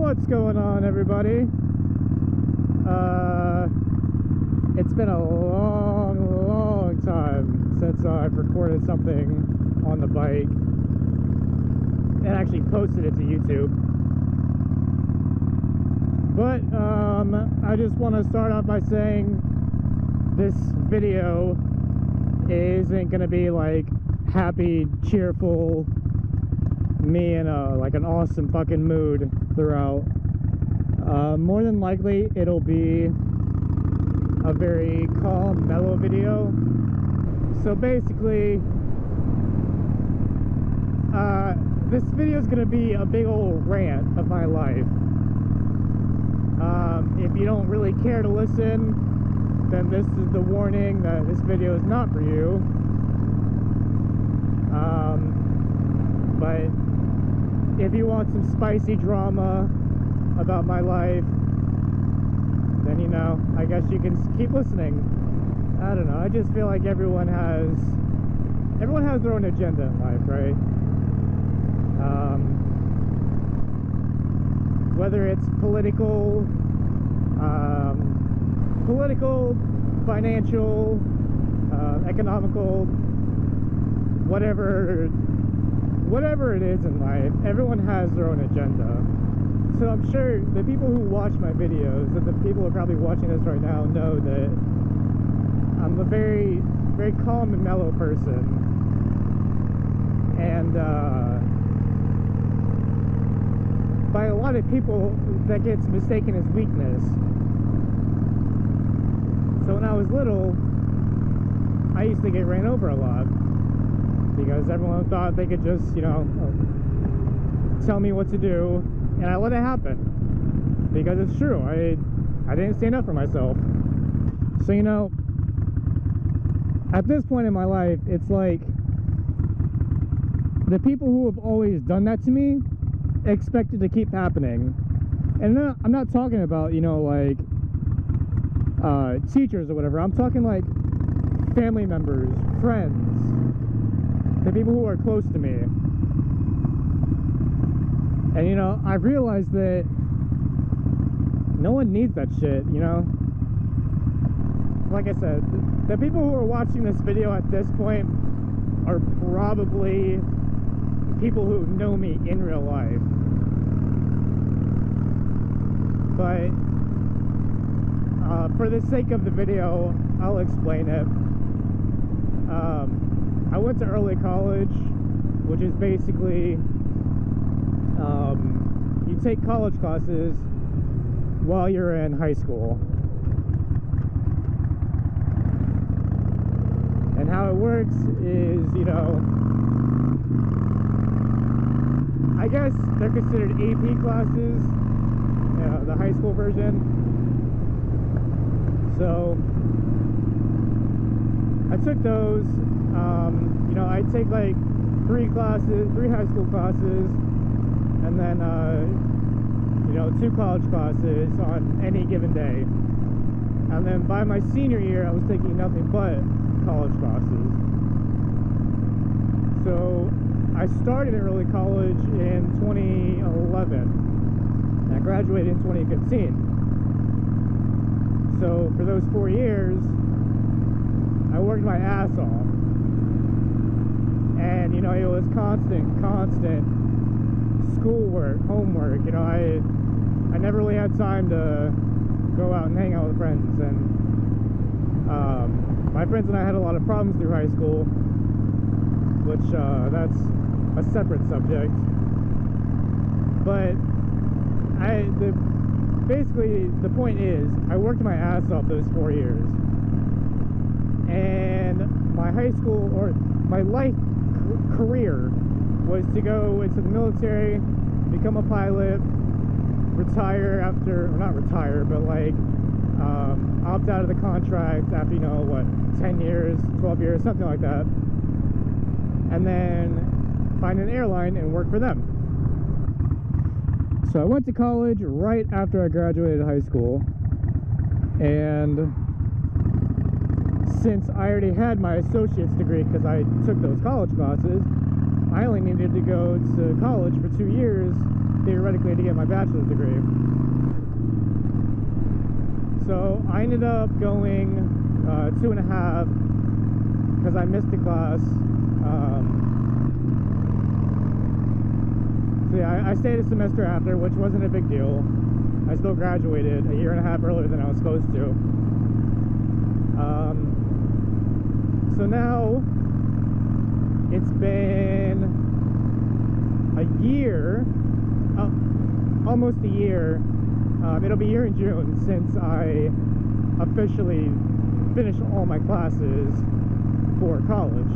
What's going on, everybody? It's been a long time since I've recorded something on the bike and actually posted it to YouTube. But I just want to start off by saying this video isn't gonna be like happy, cheerful, me in like an awesome fucking mood throughout. More than likely it'll be a very calm, mellow video. So basically this video is gonna be a big old rant of my life. If you don't really care to listen, then this is the warning that this video is not for you. But if you want some spicy drama about my life, then, you know, I guess you can keep listening. I don't know, I just feel like everyone has their own agenda in life, right? Whether it's political, financial, economical, whatever it is in life, everyone has their own agenda. So I'm sure the people who watch my videos, and the people who are probably watching this right now, know that I'm a very, very calm and mellow person. And by a lot of people, that gets mistaken as weakness. So when I was little, I used to get ran over a lot, because everyone thought they could just, you know, tell me what to do, and I let it happen, because it's true. I didn't stand up for myself. So, you know, at this point in my life, it's like the people who have always done that to me expect it to keep happening. And I'm not talking about, you know, like teachers or whatever. I'm talking like family members, friends, the people who are close to me. And, you know, I've realized that no one needs that shit, you know? Like I said, the people who are watching this video at this point are probably people who know me in real life. But for the sake of the video, I'll explain it. I went to early college, which is basically you take college classes while you're in high school. And how it works is, you know, I guess they're considered AP classes, the high school version. So I took those. You know, I take like three high school classes, and then you know, 2 college classes on any given day. And then by my senior year, I was taking nothing but college classes. So I started in early college in 2011, and I graduated in 2015. So for those 4 years, I worked my ass off. And, you know, it was constant schoolwork, homework. You know, I never really had time to go out and hang out with friends. And my friends and I had a lot of problems through high school, which that's a separate subject. But basically the point is, I worked my ass off those 4 years, and my high school, or my life career, was to go into the military, become a pilot, retire after, or not retire, but like opt out of the contract after, you know, what, 10 years, 12 years, something like that, and then find an airline and work for them. So I went to college right after I graduated high school, and since I already had my associate's degree because I took those college classes, I only needed to go to college for 2 years theoretically to get my bachelor's degree. So I ended up going 2.5 because I missed the class. So yeah, I stayed a semester after, which wasn't a big deal. I still graduated a 1.5 years earlier than I was supposed to. So now it's been a year, almost a year. It'll be a year in June since I officially finished all my classes for college.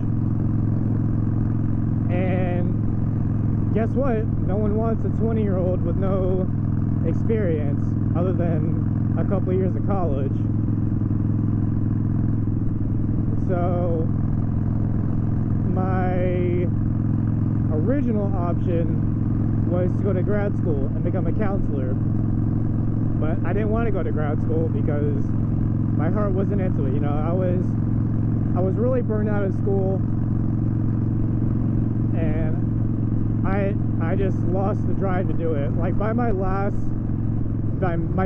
And guess what? No one wants a 20-year-old with no experience other than a couple of years of college. So my original option was to go to grad school and become a counselor, but I didn't want to go to grad school because my heart wasn't into it. You know, I was really burned out of school, and I just lost the drive to do it. Like by my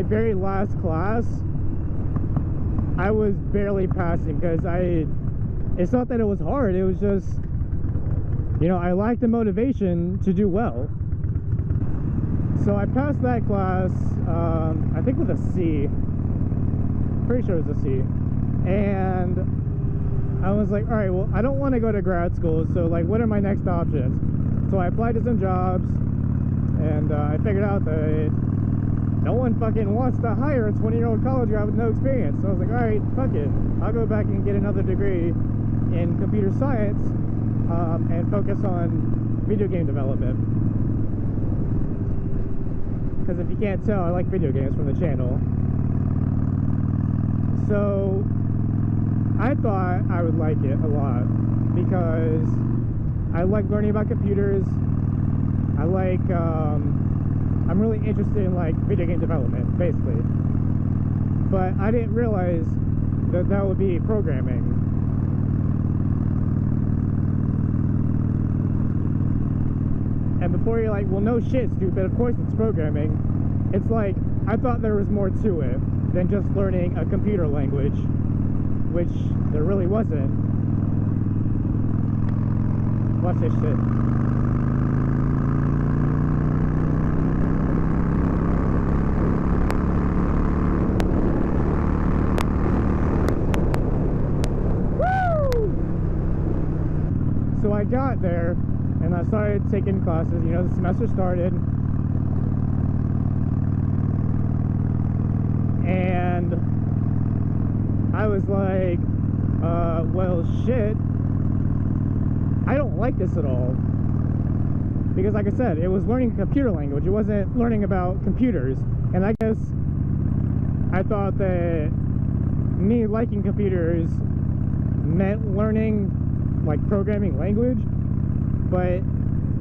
very last class, I was barely passing because it's not that it was hard, it was just, you know, I lacked the motivation to do well. So I passed that class, I think with a C. Pretty sure it was a C. And I was like, alright, well, I don't want to go to grad school, so like, what are my next options? So I applied to some jobs, and I figured out that no one fucking wants to hire a 20-year-old college grad with no experience. So I was like, alright, fuck it. I'll go back and get another degree in computer science, and focus on video game development. Because if you can't tell, I like video games from the channel. So I thought I would like it a lot because I like learning about computers. I like, I'm really interested in like video game development, basically. But I didn't realize that that would be programming. And before you're like, well, no shit, stupid, of course it's programming. It's like, I thought there was more to it than just learning a computer language, which there really wasn't. Watch this shit. Woo! So I got there and I started taking classes. You know, the semester started, and I was like, well, shit, I don't like this at all. Because like I said, it was learning a computer language. It wasn't learning about computers. And I guess I thought that me liking computers meant learning like programming language, but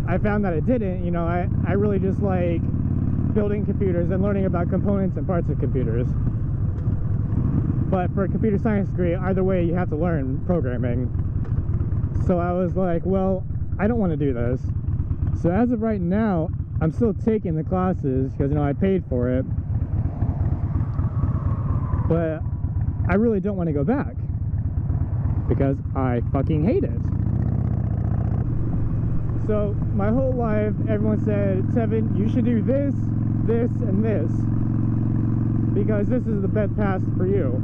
I found that it didn't. You know, I really just like building computers and learning about components and parts of computers. But for a computer science degree, either way, you have to learn programming. So I was like, well, I don't want to do this. So as of right now, I'm still taking the classes because, you know, I paid for it. But I really don't want to go back because I fucking hate it. So my whole life, everyone said, Tevin, you should do this, this, and this, because this is the best path for you.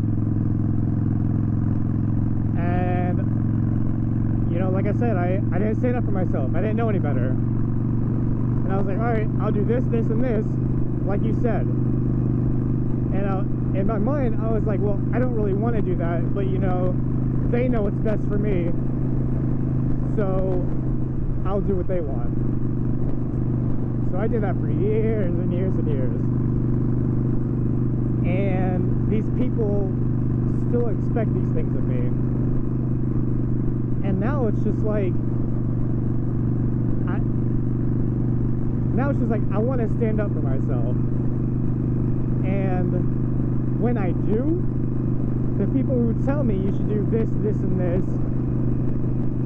And, you know, like I said, I didn't stand up for myself. I didn't know any better. And I was like, alright, I'll do this, this, and this, like you said. And in my mind, I was like, well, I don't really want to do that, but, you know, they know what's best for me, so I'll do what they want. So I did that for years and years and years. And these people still expect these things of me. And now it's just like, I want to stand up for myself. And when I do, the people who tell me you should do this, this, and this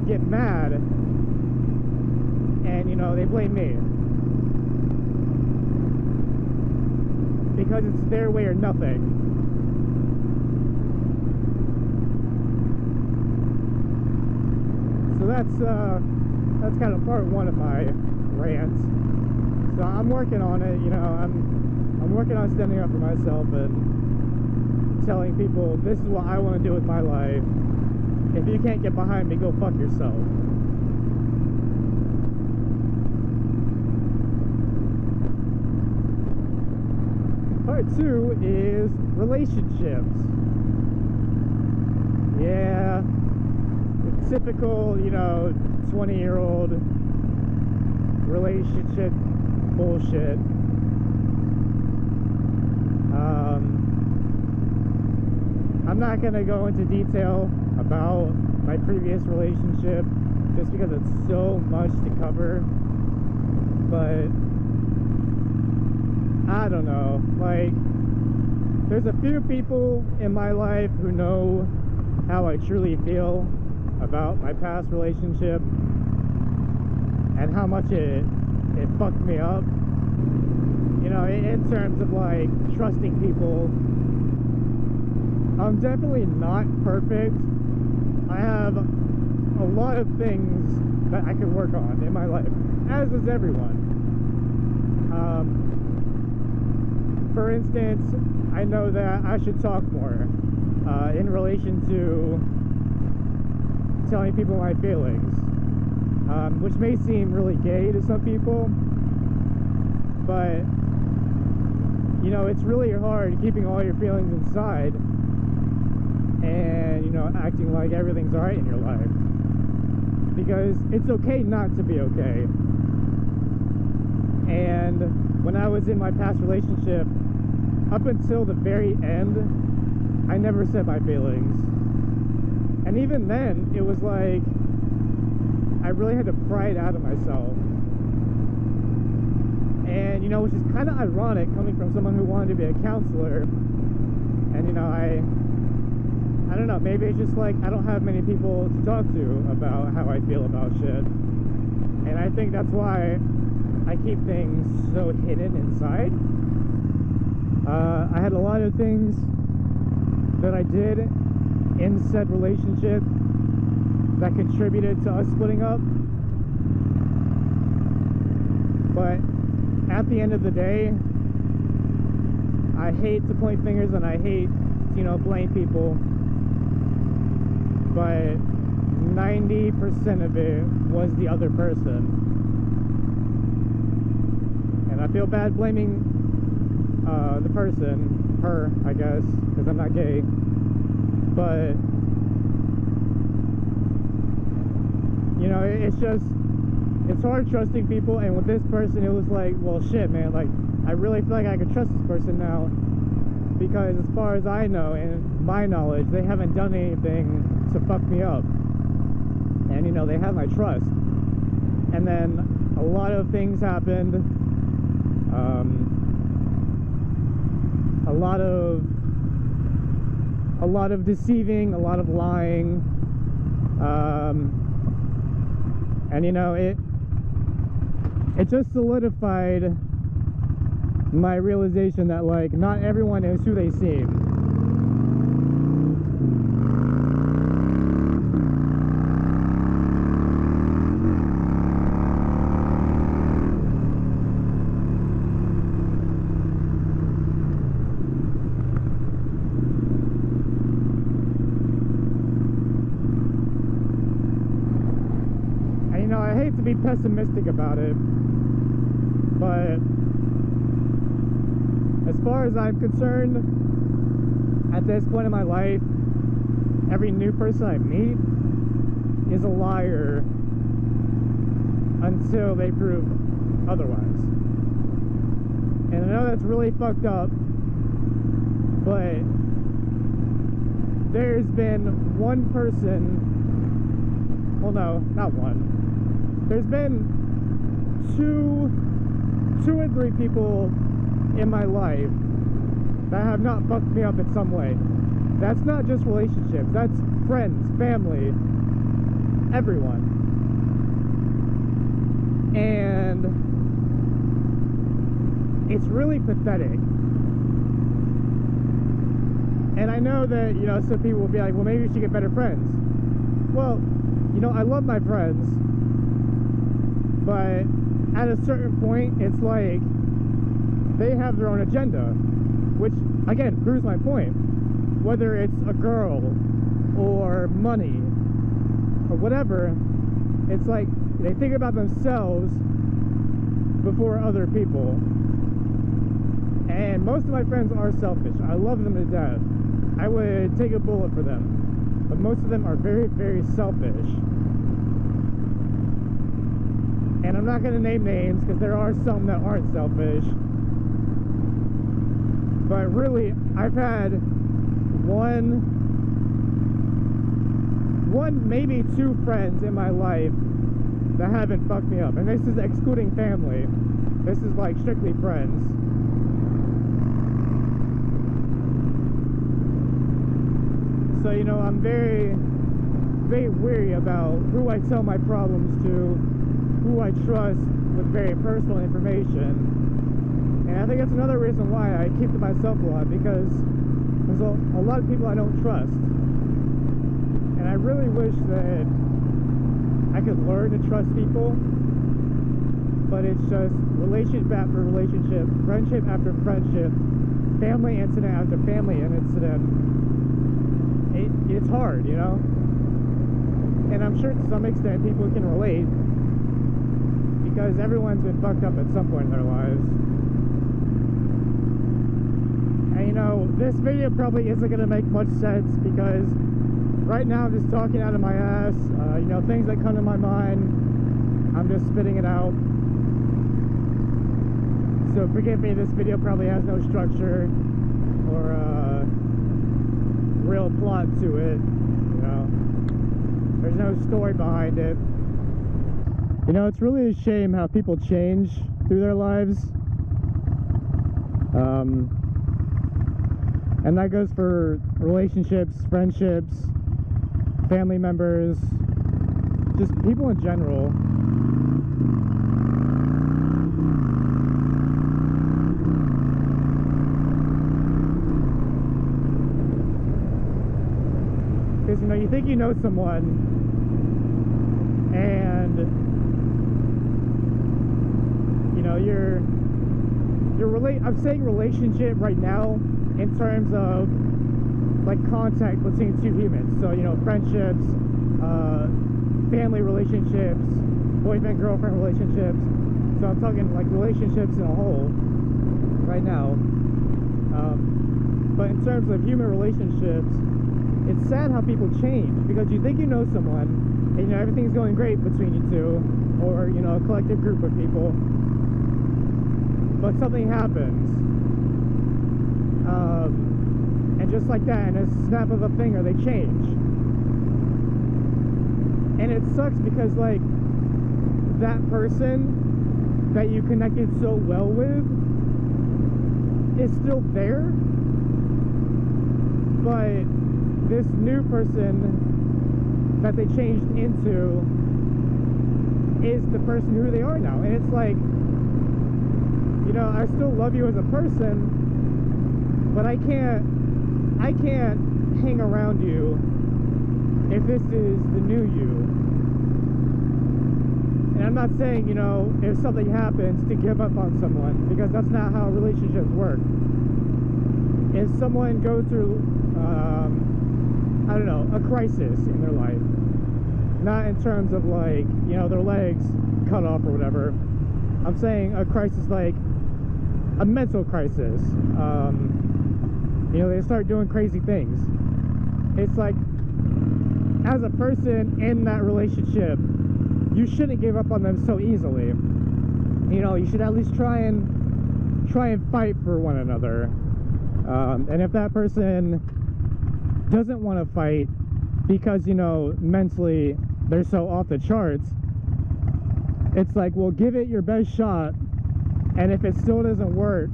get mad. And, you know, they blame me. because it's their way or nothing. So that's kind of part one of my rant. So I'm working on it, you know, I'm working on standing up for myself and telling people this is what I want to do with my life. If you can't get behind me, go fuck yourself. Part two is relationships. Yeah, the typical, you know, 20-year-old relationship bullshit. I'm not gonna go into detail about my previous relationship just because it's so much to cover, but I don't know, like, there's a few people in my life who know how I truly feel about my past relationship and how much it fucked me up, you know, in terms of like trusting people. I'm definitely not perfect. I have a lot of things that I can work on in my life, as does everyone. For instance, I know that I should talk more in relation to telling people my feelings, which may seem really gay to some people, but you know, it's really hard keeping all your feelings inside and, you know, acting like everything's alright in your life, because it's okay not to be okay. And when I was in my past relationship, up until the very end, I never said my feelings. And even then, it was like I really had to pry it out of myself. And, you know, which is kind of ironic coming from someone who wanted to be a counselor. And, you know, I don't know, maybe it's just like I don't have many people to talk to about how I feel about shit. And I think that's why I keep things so hidden inside. I had a lot of things that I did in said relationship that contributed to us splitting up. But at the end of the day, I hate to point fingers and I hate to, you know, blame people, but 90% of it was the other person. And I feel bad blaming the person, her, I guess, because I'm not gay, but you know, it's hard trusting people. And with this person, it was like, well, shit, man, like, I really feel like I could trust this person now, because as far as I know, and my knowledge, they haven't done anything to fuck me up, and, you know, they have my trust. And then a lot of things happened, a lot of deceiving, a lot of lying, and, you know, it just solidified my realization that, like, not everyone is who they seem. I hate to be pessimistic about it, but as far as I'm concerned, at this point in my life, every new person I meet is a liar until they prove otherwise. And I know that's really fucked up, but there's been one person, well, no, not one. There's been two or three people in my life that have not fucked me up in some way. That's not just relationships, that's friends, family, everyone. And it's really pathetic And I know that, you know, some people will be like, well, maybe you should get better friends. Well, you know, I love my friends, but at a certain point, it's like they have their own agenda, which, again, proves my point. Whether it's a girl or money or whatever, it's like they think about themselves before other people. And most of my friends are selfish. I love them to death. I would take a bullet for them. But most of them are very, very selfish. And I'm not going to name names because there are some that aren't selfish. But really, I've had one, maybe two friends in my life that haven't fucked me up. And this is excluding family. This is like strictly friends. So, you know, I'm very, very weary about who I tell my problems to, who I trust with very personal information. And I think that's another reason why I keep to myself a lot, because there's a lot of people I don't trust. And I really wish that I could learn to trust people, but it's just relationship after relationship, friendship after friendship, family incident after family incident. It's hard, you know? And I'm sure to some extent people can relate, because everyone's been fucked up at some point in their lives. And you know, this video probably isn't going to make much sense, because right now I'm just talking out of my ass. You know, things that come to my mind, I'm just spitting it out. So forgive me, this video probably has no structure or real plot to it, you know. There's no story behind it. You know, it's really a shame how people change through their lives. And that goes for relationships, friendships, family members, just people in general. Because, you know, you think you know someone, and, you know, I'm saying relationship right now in terms of, like, contact between two humans. So, you know, friendships, family relationships, boyfriend-girlfriend relationships. So I'm talking, like, relationships in a whole right now. But in terms of human relationships, it's sad how people change, because you think you know someone, and, you know, everything's going great between you two, or, you know, a collective group of people, but something happens, and just like that, in a snap of a finger, they change. And it sucks, because, like, that person that you connected so well with is still there, but this new person that they changed into is the person who they are now. And it's like, you know, I still love you as a person, but I can't hang around you if this is the new you. And I'm not saying, you know, if something happens, to give up on someone, because that's not how relationships work. If someone goes through I don't know, a crisis in their life, not in terms of, like, you know, their legs cut off or whatever. I'm saying a crisis, like a mental crisis. You know, they start doing crazy things. It's like, as a person in that relationship, you shouldn't give up on them so easily. You know, you should at least try and fight for one another. And if that person doesn't want to fight because, you know, mentally they're so off the charts, it's like, well, give it your best shot, and if it still doesn't work,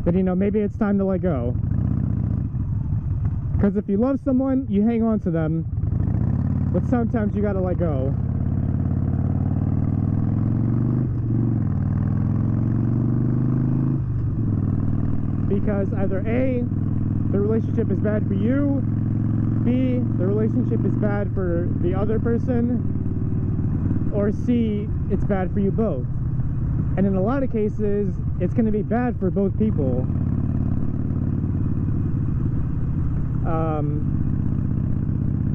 then, you know, maybe it's time to let go. Because if you love someone, you hang on to them, but sometimes you gotta let go. Because either A, the relationship is bad for you, B, the relationship is bad for the other person, or C, it's bad for you both. And in a lot of cases, it's going to be bad for both people.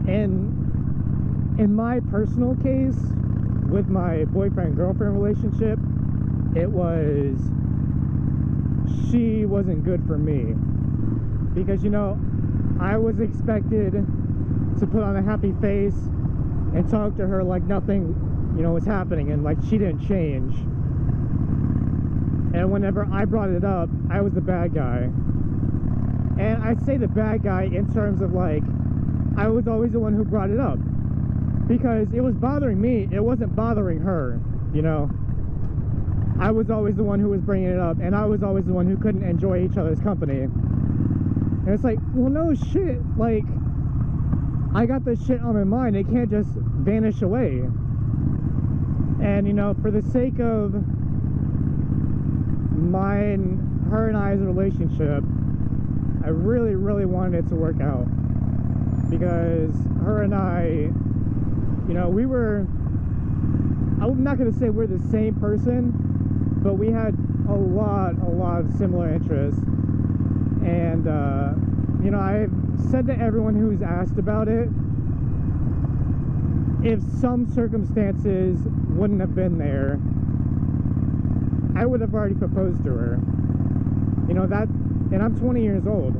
And in my personal case, with my boyfriend-girlfriend relationship, it was, she wasn't good for me. Because, you know, I was expected to put on a happy face and talk to her like nothing, you know, was happening, and like she didn't change. And whenever I brought it up, I was the bad guy. And I say the bad guy in terms of like, I was always the one who brought it up. Because it was bothering me, it wasn't bothering her, you know. I was always the one who was bringing it up, and I was always the one who couldn't enjoy each other's company. And it's like, well, no shit, like, I got this shit on my mind, it can't just vanish away. And, you know, for the sake of her and I's relationship, I really, really wanted it to work out. Because her and I, you know, we were, I'm not going to say we're the same person, but we had a lot of similar interests. And, you know, I've said to everyone who's asked about it, if some circumstances wouldn't have been there, I would have already proposed to her. You know, that, and I'm 20 years old.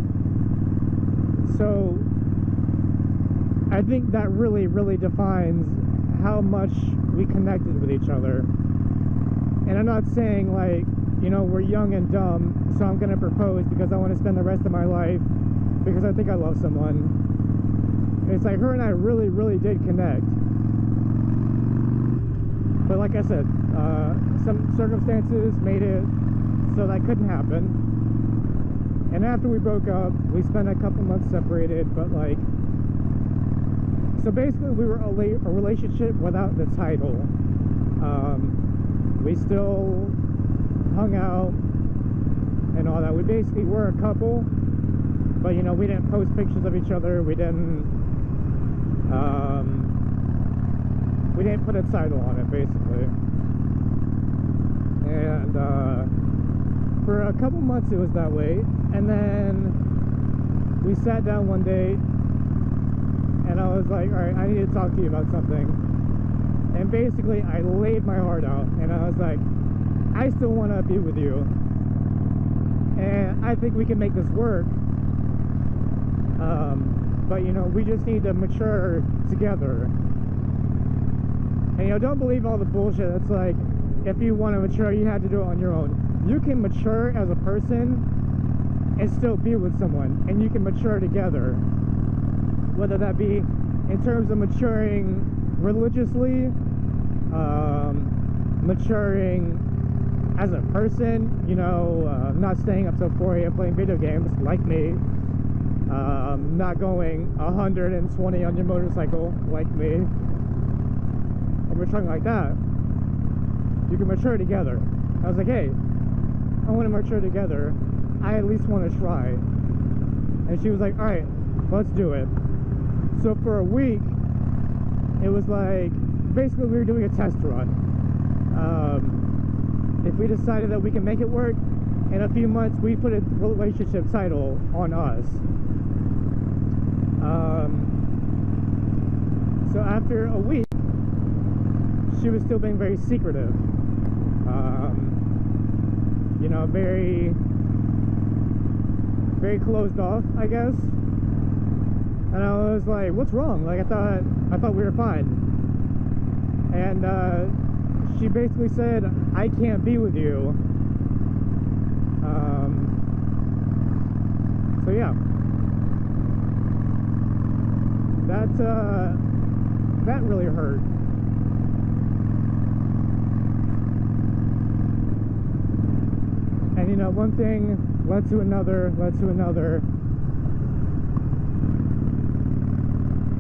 So, I think that really, really defines how much we connected with each other. And I'm not saying like, you know, we're young and dumb, so I'm gonna propose because I want to spend the rest of my life because I think I love someone. It's like her and I really, really did connect. But like I said, some circumstances made it so that couldn't happen. And after we broke up, we spent a couple months separated, but like, so basically we were a relationship without the title. We still hung out and all that. We basically were a couple, but you know, we didn't post pictures of each other. We didn't put a title on it, basically. And for a couple months it was that way. And then we sat down one day and I was like, all right, I need to talk to you about something. And basically I laid my heart out and I was like, I still want to be with you and I think we can make this work, but you know, we just need to mature together. And you know, don't believe all the bullshit that's like, if you want to mature, you have to do it on your own. You can mature as a person and still be with someone, and you can mature together, whether that be in terms of maturing religiously, maturing as a person, you know, not staying up till 4 a.m. playing video games like me, not going 120 on your motorcycle like me, or maturing like that. You can mature together. I was like, hey, I want to mature together. I at least want to try. And she was like, all right, let's do it. So for a week, it was like, basically we were doing a test run. If we decided that we can make it work, in a few months we put a relationship title on us. So after a week, she was still being very secretive. You know, very closed off, I guess. And I was like, what's wrong? Like, I thought we were fine. And she basically said, I can't be with you. So yeah, that really hurt. And you know, one thing led to another,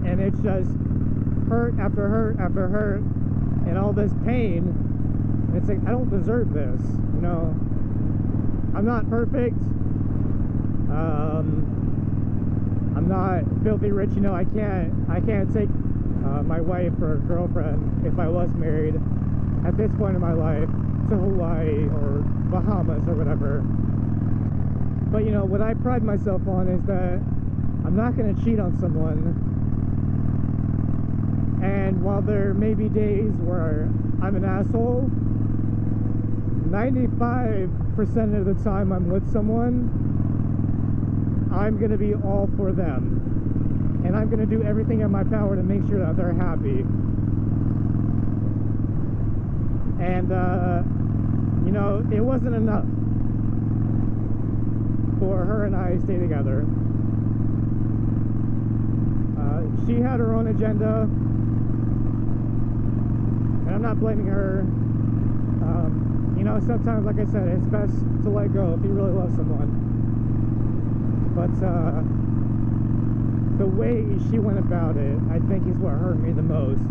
and it's just hurt after hurt after hurt, and all this pain. It's like, I don't deserve this, you know. I'm not perfect. I'm not filthy rich, you know. I can't take my wife or girlfriend, if I was married at this point in my life, to Hawaii or Bahamas or whatever. But you know, what I pride myself on is that I'm not going to cheat on someone. And while there may be days where I'm an asshole, 95% of the time I'm with someone, I'm going to be all for them. And I'm going to do everything in my power to make sure that they're happy. And, you know, it wasn't enough for her and I to stay together. She had her own agenda, and I'm not blaming her. You know, sometimes, like I said, it's best to let go if you really love someone. But the way she went about it, I think, is what hurt me the most.